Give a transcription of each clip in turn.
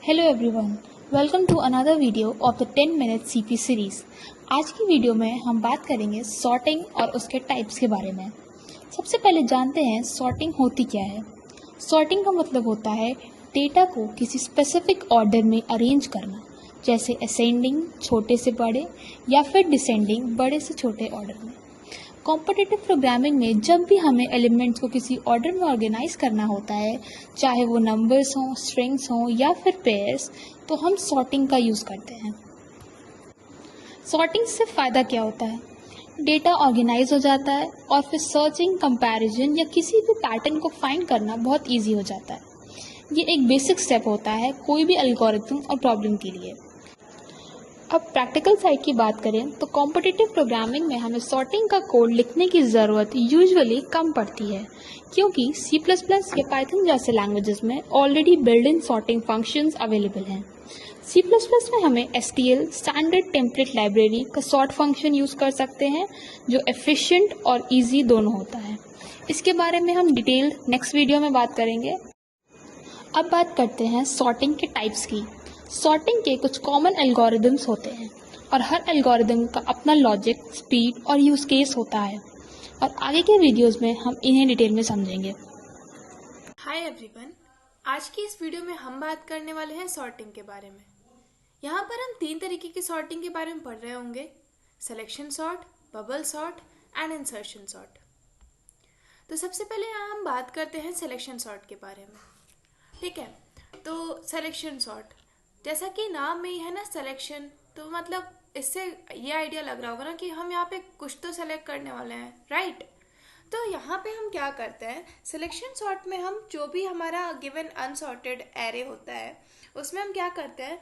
Hello everyone, welcome to another video of the 10 minute CP series. आज की video में हम बात करेंगे सॉर्टिंग और उसके टाइप्स के बारे में। सबसे पहले जानते हैं सॉर्टिंग होती क्या है। सॉर्टिंग का मतलब होता है डेटा को किसी स्पेसिफिक ऑर्डर में अरेंज करना, जैसे असेंडिंग छोटे से बड़े या फिर डिसेंडिंग बड़े से छोटे ऑर्डर में। कॉम्पिटिटिव प्रोग्रामिंग में जब भी हमें एलिमेंट्स को किसी ऑर्डर में ऑर्गेनाइज करना होता है, चाहे वो नंबर्स हों, स्ट्रिंग्स हों या फिर पेयर्स, तो हम सॉर्टिंग का यूज़ करते हैं। सॉर्टिंग से फ़ायदा क्या होता है? डेटा ऑर्गेनाइज हो जाता है और फिर सर्चिंग, कंपैरिजन या किसी भी पैटर्न को फाइंड करना बहुत ईजी हो जाता है। ये एक बेसिक स्टेप होता है कोई भी एल्गोरिथम और प्रॉब्लम के लिए। अब प्रैक्टिकल साइड की बात करें तो कॉम्पिटिटिव प्रोग्रामिंग में हमें सॉर्टिंग का कोड लिखने की ज़रूरत यूजुअली कम पड़ती है, क्योंकि C++ या पाइथन जैसे लैंग्वेजेस में already build in sorting functions available हैं। C++ में हमें STL स्टैंडर्ड टेम्पलेट लाइब्रेरी का सॉर्ट फंक्शन यूज़ कर सकते हैं, जो एफिशिएंट और ईजी दोनों होता है। इसके बारे में हम डिटेल नेक्स्ट वीडियो में बात करेंगे। अब बात करते हैं सॉर्टिंग के टाइप्स की। सॉर्टिंग के कुछ कॉमन एल्गोरिदम्स होते हैं और हर एल्गोरिदम का अपना लॉजिक, स्पीड और यूज केस होता है, और आगे के वीडियोस में हम इन्हें डिटेल में समझेंगे। हाय एवरीवन, आज की इस वीडियो में हम बात करने वाले हैं सॉर्टिंग के बारे में। यहाँ पर हम 3 तरीके की सॉर्टिंग के बारे में पढ़ रहे होंगे: selection sort, bubble sort and insertion sort. तो सबसे पहले यहाँ हम बात करते हैं सिलेक्शन सॉर्ट के बारे में। ठीक है, तो सिलेक्शन सॉर्ट, जैसा कि नाम में ही है ना सिलेक्शन, तो मतलब इससे ये आइडिया लग रहा होगा ना कि हम यहाँ पे कुछ तो सेलेक्ट करने वाले हैं, राइट। तो यहाँ पे हम क्या करते हैं, सिलेक्शन सॉर्ट में हम जो भी हमारा गिवन अनसॉर्टेड एरे होता है उसमें हम क्या करते हैं,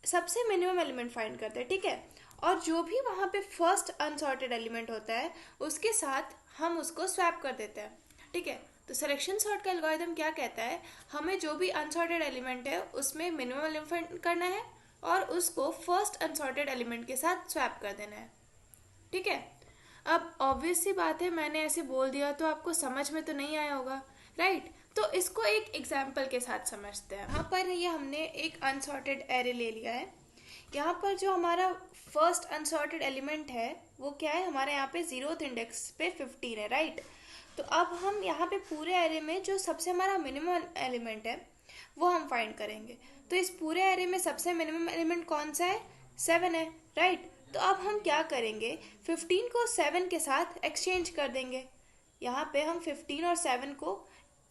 सबसे मिनिमम एलिमेंट फाइंड करते हैं। ठीक है, और जो भी वहाँ पे फर्स्ट अनसॉर्टेड एलिमेंट होता है उसके साथ हम उसको स्वैप कर देते हैं। ठीक है, तो सिलेक्शन सॉर्ट का एल्गोरिथम क्या कहता है, हमें जो भी अनसॉर्टेड एलिमेंट है उसमें मिनिमम एलिमेंट फाइंड करना है और उसको फर्स्ट अनसॉर्टेड एलिमेंट के साथ स्वैप कर देना है। ठीक है, अब ऑब्वियस सी बात है, मैंने ऐसे बोल दिया तो आपको समझ में तो नहीं आया होगा, राइट। तो इसको एक एग्जाम्पल के साथ समझते हैं। यहाँ पर ये हमने एक अनसॉर्टेड एरे ले लिया है। यहाँ पर जो हमारा फर्स्ट अनसॉर्टेड एलिमेंट है वो क्या है, हमारे यहाँ पे 0th इंडेक्स पे 15 है, राइट। तो अब हम यहाँ पे पूरे एरे में जो सबसे हमारा मिनिमम एलिमेंट है वो हम फाइंड करेंगे। तो इस पूरे एरे में सबसे मिनिमम एलिमेंट कौन सा है, 7 है, राइट। तो अब हम क्या करेंगे, 15 को 7 के साथ एक्सचेंज कर देंगे। यहाँ पे हम 15 और 7 को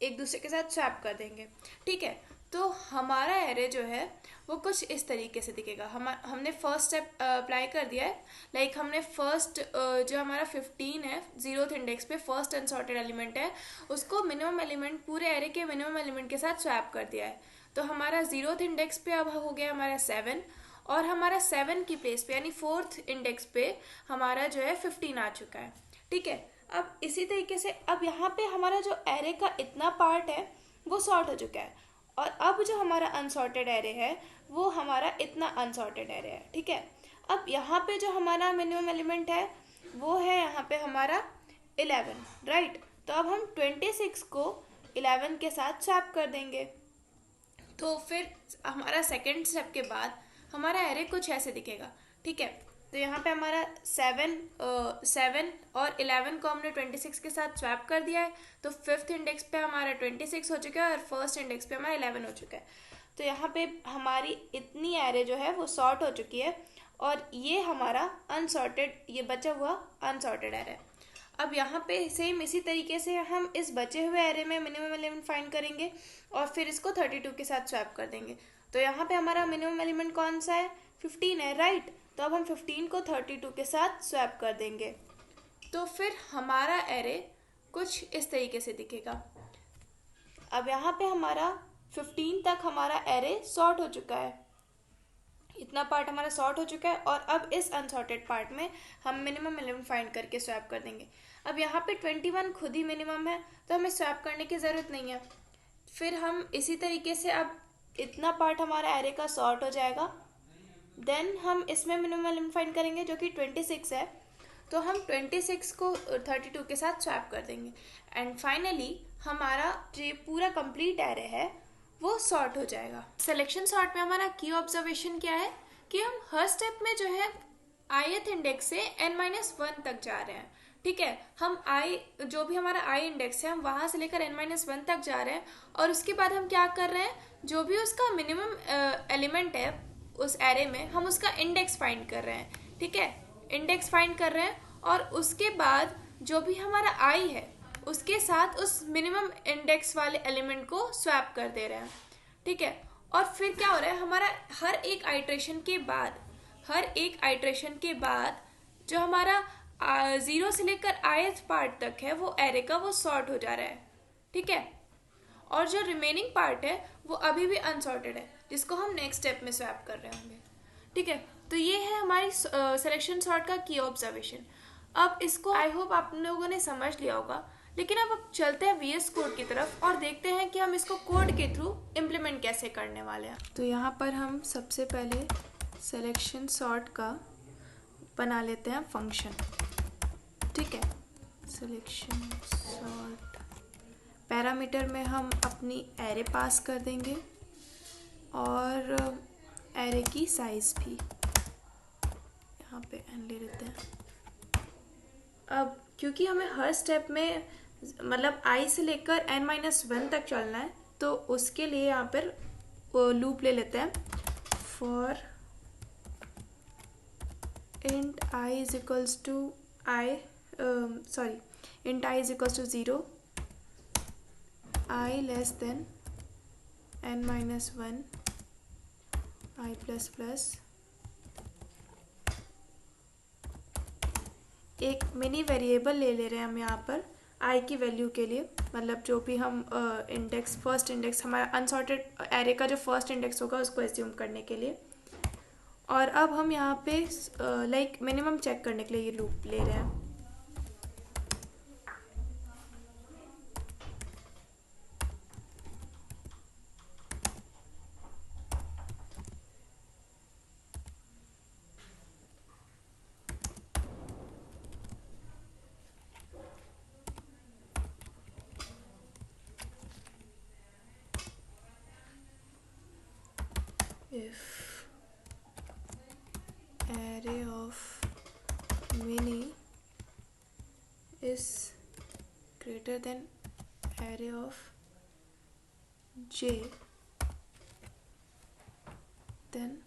एक दूसरे के साथ स्वैप कर देंगे। ठीक है, तो हमारा एरे जो है वो कुछ इस तरीके से दिखेगा। हमने फर्स्ट स्टेप अप्लाई कर दिया है, लाइक हमने फर्स्ट जो हमारा 15 है 0th इंडेक्स पे फर्स्ट अनसॉर्टेड एलिमेंट है उसको मिनिमम एलिमेंट, पूरे एरे के मिनिमम एलिमेंट के साथ स्वैप कर दिया है। तो हमारा 0th इंडेक्स पे अब हो गया हमारा 7, और हमारा 7 की प्लेस पे यानी 4th इंडेक्स पे हमारा जो है 15 आ चुका है। ठीक है, अब इसी तरीके से अब यहाँ पे हमारा जो एरे का इतना पार्ट है वो सॉर्ट हो चुका है, और अब जो हमारा अनसॉर्टेड एरे है वो हमारा इतना अनसॉर्टेड एरे है। ठीक है, अब यहाँ पे जो हमारा मिनिमम एलिमेंट है वो है यहाँ पे हमारा 11, राइट। तो अब हम 26 को 11 के साथ स्वैप कर देंगे। तो फिर हमारा सेकेंड स्टेप के बाद हमारा एरे कुछ ऐसे दिखेगा। ठीक है, तो यहाँ पे हमारा 7 और 11 को हमने 26 के साथ स्वैप कर दिया है। तो 5th इंडेक्स पे हमारा 26 हो चुका है और फर्स्ट इंडेक्स पे हमारा 11 हो चुका है। तो यहाँ पे हमारी इतनी एरे जो है वो सॉर्ट हो चुकी है, और ये हमारा अनसॉर्टेड, ये बचा हुआ अनसॉर्टेड एरे। अब यहाँ पे सेम इसी तरीके से हम इस बचे हुए एरे में मिनिमम एलिमेंट फाइंड करेंगे और फिर इसको 32 के साथ स्वैप कर देंगे। तो यहाँ पे हमारा मिनिमम एलिमेंट कौन सा है, 15 है, राइट। तो अब हम 15 को 32 के साथ स्वैप कर देंगे। तो फिर हमारा एरे कुछ इस तरीके से दिखेगा। अब यहाँ पे हमारा 15 तक हमारा एरे सॉर्ट हो चुका है, इतना पार्ट हमारा सॉर्ट हो चुका है, और अब इस अनसॉर्टेड पार्ट में हम मिनिमम एलिमेंट फाइंड करके स्वैप कर देंगे। अब यहाँ पे 21 खुद ही मिनिमम है तो हमें स्वैप करने की ज़रूरत नहीं है। फिर हम इसी तरीके से अब इतना पार्ट हमारा एरे का सॉर्ट हो जाएगा, देन हम इसमें मिनिमम एलिमेंट फाइंड करेंगे जो कि 26 है। तो हम 26 को 32 के साथ स्वैप कर देंगे एंड फाइनली हमारा जो पूरा कंप्लीट एरे है वो सॉर्ट हो जाएगा। सिलेक्शन सॉर्ट में हमारा की ऑब्जर्वेशन क्या है कि हम हर स्टेप में जो है ith इंडेक्स से n-1 तक जा रहे हैं। ठीक है, हम जो भी हमारा i इंडेक्स है हम वहां से लेकर n-1 तक जा रहे हैं और उसके बाद हम क्या कर रहे हैं, जो भी उसका मिनिमम एलिमेंट है उस एरे में हम उसका इंडेक्स फाइंड कर रहे हैं। ठीक है, इंडेक्स फाइंड कर रहे हैं और उसके बाद जो भी हमारा i है उसके साथ उस मिनिमम इंडेक्स वाले एलिमेंट को स्वैप कर दे रहे हैं। ठीक है, और फिर क्या हो रहा है, हमारा हर एक आइट्रेशन के बाद जो हमारा 0 से लेकर ith पार्ट तक है वो एरे का वो सॉर्ट हो जा रहा है। ठीक है, और जो रिमेनिंग पार्ट है वो अभी भी अनसॉर्टेड है जिसको हम नेक्स्ट स्टेप में स्वैप कर रहे होंगे। ठीक है, तो ये है हमारी सिलेक्शन सॉर्ट का की ऑब्जर्वेशन। अब इसको आई होप आप लोगों ने समझ लिया होगा, लेकिन अब चलते हैं VS कोड की तरफ और देखते हैं कि हम इसको कोड के थ्रू इम्प्लीमेंट कैसे करने वाले हैं। तो यहाँ पर हम सबसे पहले सिलेक्शन सॉर्ट का बना लेते हैं फंक्शन। ठीक है, सिलेक्शन सॉर्ट पैरामीटर में हम अपनी एरे पास कर देंगे और एरे की साइज भी यहाँ पे n ले लेते हैं। अब क्योंकि हमें हर स्टेप में मतलब i से लेकर n-1 तक चलना है तो उसके लिए यहाँ पर लूप ले लेते हैं। For int i is equals to int i is equals to 0, i less than n-1, i plus plus एक मिनी वेरिएबल ले रहे हैं हम यहाँ पर i की वैल्यू के लिए, मतलब जो भी हम फर्स्ट इंडेक्स हमारा अनसॉर्टेड एरे का जो फर्स्ट इंडेक्स होगा उसको एज्यूम करने के लिए। और अब हम यहाँ पे मिनिमम चेक करने के लिए ये लूप ले रहे हैं। If array of mini is greater than array of j, then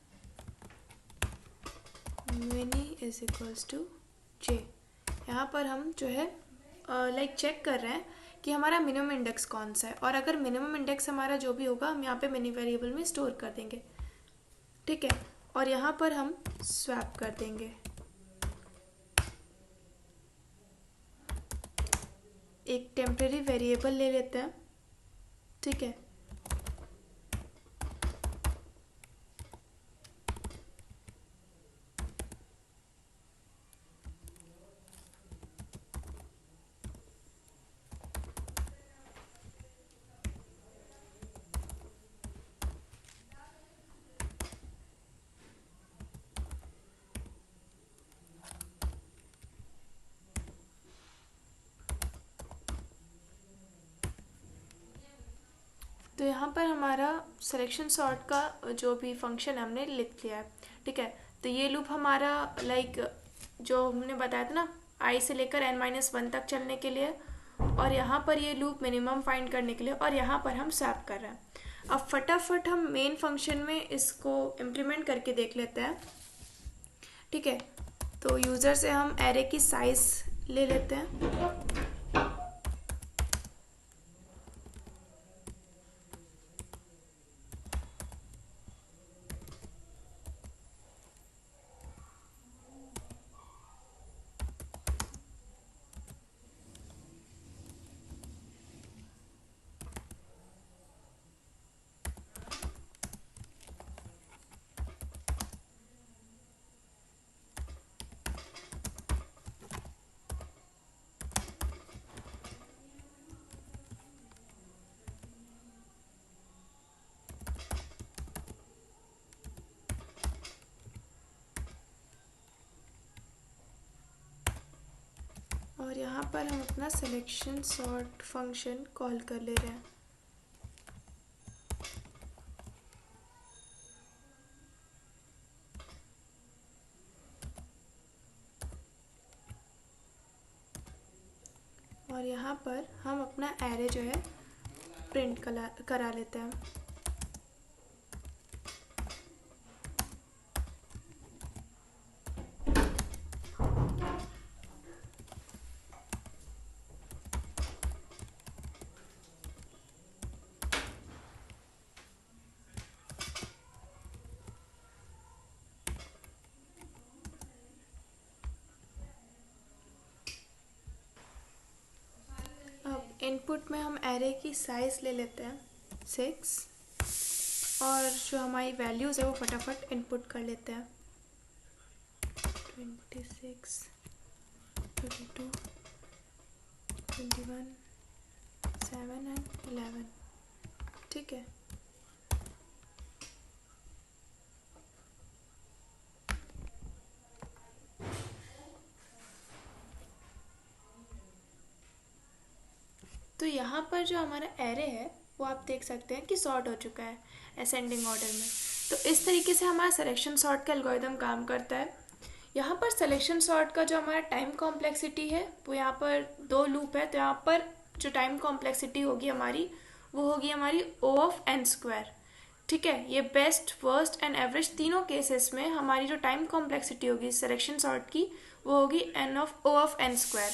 mini is equals to j। यहाँ पर हम जो है चेक कर रहे हैं कि हमारा मिनिमम इंडेक्स कौन सा है, और अगर मिनिमम इंडेक्स हमारा जो भी होगा हम यहाँ पे मिनी वेरिएबल में स्टोर कर देंगे। ठीक है, और यहाँ पर हम स्वैप कर देंगे। एक टेम्परेरी वेरिएबल ले लेते हैं। ठीक है, तो यहाँ पर हमारा सिलेक्शन सॉर्ट का जो भी फंक्शन है हमने लिख लिया है। ठीक है, तो ये लूप हमारा जो हमने बताया था ना i से लेकर n-1 तक चलने के लिए, और यहाँ पर ये लूप मिनिमम फाइंड करने के लिए, और यहाँ पर हम स्वैप कर रहे हैं। अब फटाफट हम मेन फंक्शन में इसको इम्प्लीमेंट करके देख लेते हैं। ठीक है, तो यूज़र से हम एरे की साइज ले लेते हैं। और यहाँ पर हम अपना सिलेक्शन सॉर्ट फंक्शन कॉल कर ले रहे हैं। और यहाँ पर हम अपना एरे जो है प्रिंट करा लेते हैं। अब इनपुट में हम एरे की साइज ले लेते हैं 6 और जो हमारी वैल्यूज़ है वो फटाफट इनपुट कर लेते हैं। 26, 32, 21, 7 एंड 11। ठीक है। तो यहाँ पर जो हमारा एरे है वो आप देख सकते हैं कि सॉर्ट हो चुका है असेंडिंग ऑर्डर में। तो इस तरीके से हमारा सिलेक्शन सॉर्ट का एल्गोरिदम काम करता है। यहाँ पर सिलेक्शन सॉर्ट का जो हमारा टाइम कॉम्प्लेक्सिटी है वो यहाँ पर 2 लूप है, तो यहाँ पर जो टाइम कॉम्प्लेक्सिटी होगी हमारी वो होगी हमारी O ऑफ n स्क्वायर। ठीक है, ये बेस्ट, वर्स्ट एंड एवरेज तीनों केसेस में हमारी जो टाइम कॉम्प्लेक्सिटी होगी सिलेक्शन सॉर्ट की वो होगी O ऑफ n स्क्वायर।